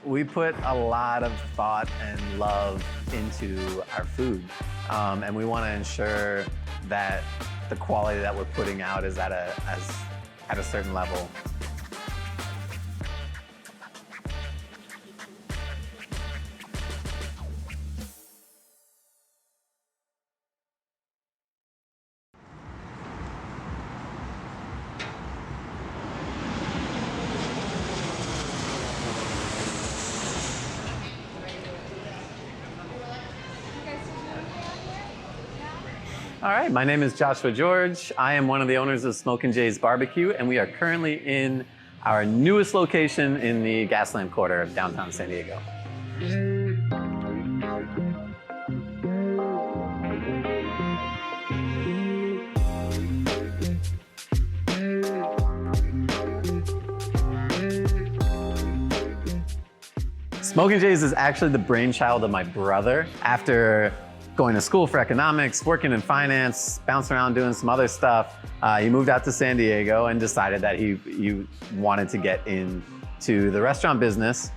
We put a lot of thought and love into our food, and we want to ensure that the quality that we're putting out is at a certain level. All right, my name is Joshua George. I am one of the owners of Smokin' Jay's BBQ, and we are currently in our newest location in the Gaslamp Quarter of downtown San Diego. Smokin' Jay's is actually the brainchild of my brother. After going to school for economics, working in finance, bouncing around doing some other stuff, he moved out to San Diego and decided that he wanted to get into the restaurant business.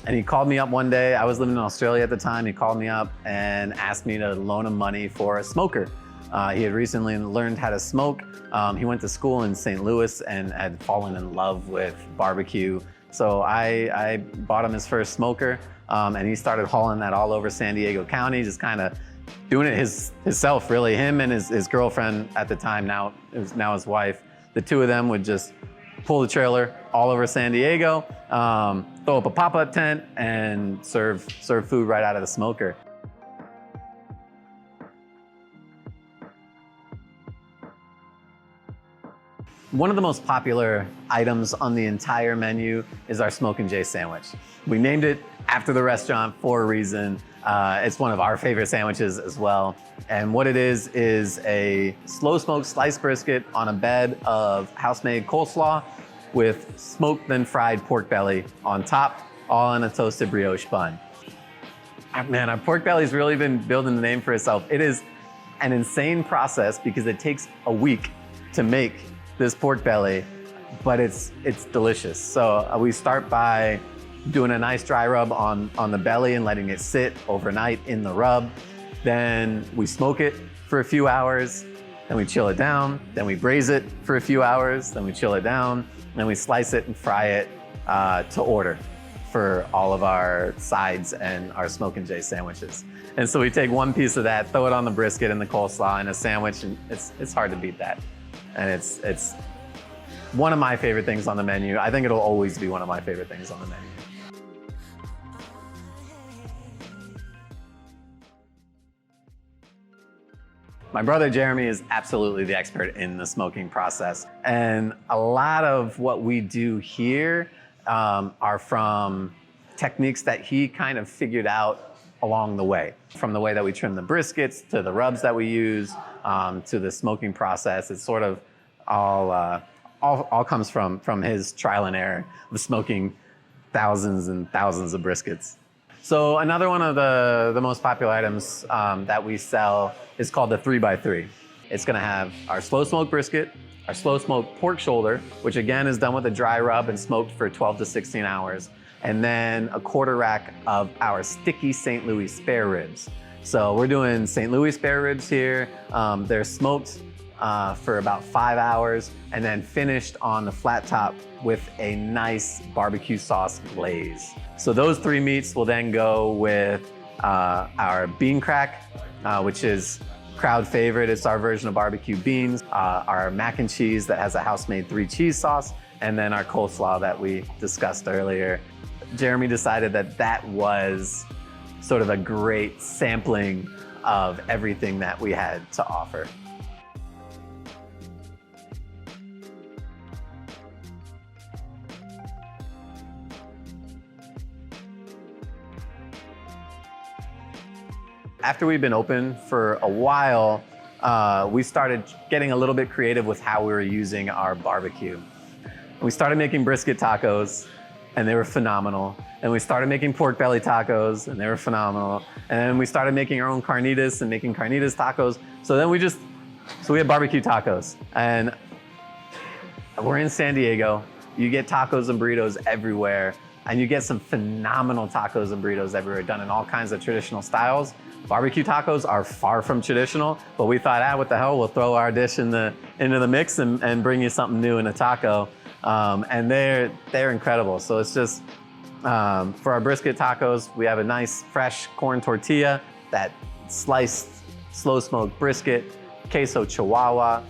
And he called me up one day. I was living in Australia at the time. He called me up and asked me to loan him money for a smoker. He had recently learned how to smoke. He went to school in St. Louis and had fallen in love with barbecue. So I bought him his first smoker, and he started hauling that all over San Diego County, just kind of doing it himself, really. Him and his girlfriend at the time, now his wife, the two of them would just pull the trailer all over San Diego, throw up a pop-up tent, and serve food right out of the smoker. One of the most popular items on the entire menu is our Smokin' Jay sandwich. We named it after the restaurant for a reason. It's one of our favorite sandwiches as well. And what it is a slow smoked sliced brisket on a bed of house-made coleslaw with smoked then fried pork belly on top, all in a toasted brioche bun. Man, our pork belly's really been building the name for itself. It is an insane process because it takes a week to make this pork belly, but it's delicious. So we start by doing a nice dry rub on the belly and letting it sit overnight in the rub. Then we smoke it for a few hours, then we chill it down, then we braise it for a few hours, then we chill it down, then we slice it and fry it to order for all of our sides and our Smokin' Jay sandwiches. And so we take one piece of that, throw it on the brisket and the coleslaw in a sandwich, and it's hard to beat that. And it's one of my favorite things on the menu. I think it'll always be one of my favorite things on the menu. My brother Jeremy is absolutely the expert in the smoking process. And a lot of what we do here are from techniques that he kind of figured out along the way. From the way that we trim the briskets, to the rubs that we use, to the smoking process. It's sort of all comes from his trial and error of smoking thousands and thousands of briskets. So another one of the most popular items that we sell is called the 3x3. It's gonna have our slow smoked brisket, our slow smoked pork shoulder, which again is done with a dry rub and smoked for 12 to 16 hours, and then a quarter rack of our sticky St. Louis spare ribs. So we're doing St. Louis spare ribs here. They're smoked for about 5 hours and then finished on the flat top with a nice barbecue sauce glaze. So those three meats will then go with our bean crack, which is crowd favorite. It's our version of barbecue beans, our mac and cheese that has a house-made 3 cheese sauce, and then our coleslaw that we discussed earlier. Jeremy decided that that was sort of a great sampling of everything that we had to offer. After we'd been open for a while, we started getting a little bit creative with how we were using our barbecue. We started making brisket tacos, and they were phenomenal. And we started making pork belly tacos, and they were phenomenal. And then we started making our own carnitas and making carnitas tacos. So then we had barbecue tacos. And we're in San Diego. You get tacos and burritos everywhere, and you get some phenomenal tacos and burritos everywhere, done in all kinds of traditional styles. Barbecue tacos are far from traditional, but we thought, what the hell, we'll throw our dish into the mix and bring you something new in a taco. And they're incredible. So it's just, for our brisket tacos, we have a nice fresh corn tortilla, that sliced slow smoked brisket, queso chihuahua,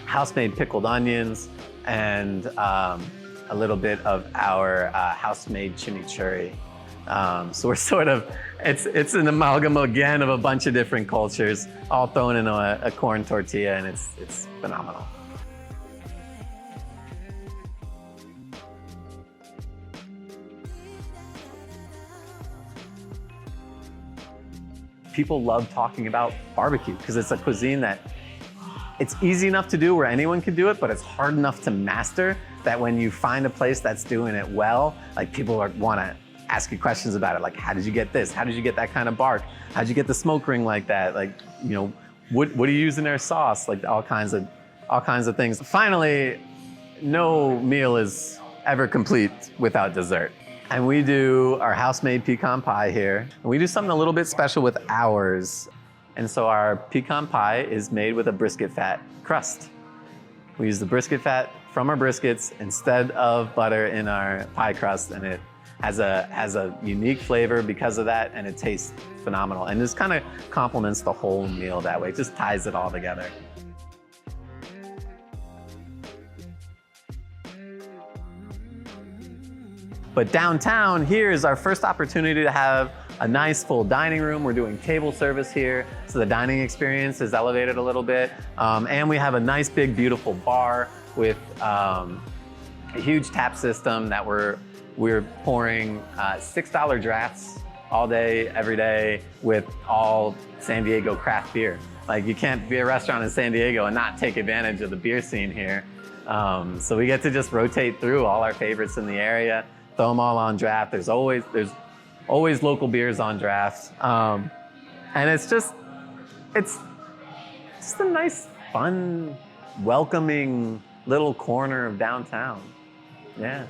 house-made pickled onions, and a little bit of our house-made chimichurri. So we're sort of, it's an amalgam again of a bunch of different cultures, all thrown into a corn tortilla, and it's phenomenal. People love talking about barbecue because it's a cuisine that it's easy enough to do where anyone can do it, but it's hard enough to master that when you find a place that's doing it well, like people want to ask you questions about it. Like, how did you get this? How did you get that kind of bark? How did you get the smoke ring like that? Like, what do you use in their sauce? Like all kinds of things. Finally, no meal is ever complete without dessert. And we do our house-made pecan pie here. And we do something a little bit special with ours. And so our pecan pie is made with a brisket fat crust. We use the brisket fat from our briskets instead of butter in our pie crust, and it has a unique flavor because of that, and it tastes phenomenal. And this kind of complements the whole meal that way. It just ties it all together. But downtown here is our first opportunity to have a nice full dining room. We're doing table service here, so the dining experience is elevated a little bit. And we have a nice, big, beautiful bar with a huge tap system that we're pouring $6 drafts all day, every day, with all San Diego craft beer. Like, you can't be a restaurant in San Diego and not take advantage of the beer scene here. So we get to just rotate through all our favorites in the area, throw them all on draft. There's always local beers on draft. And it's just a nice, fun, welcoming little corner of downtown. Yeah.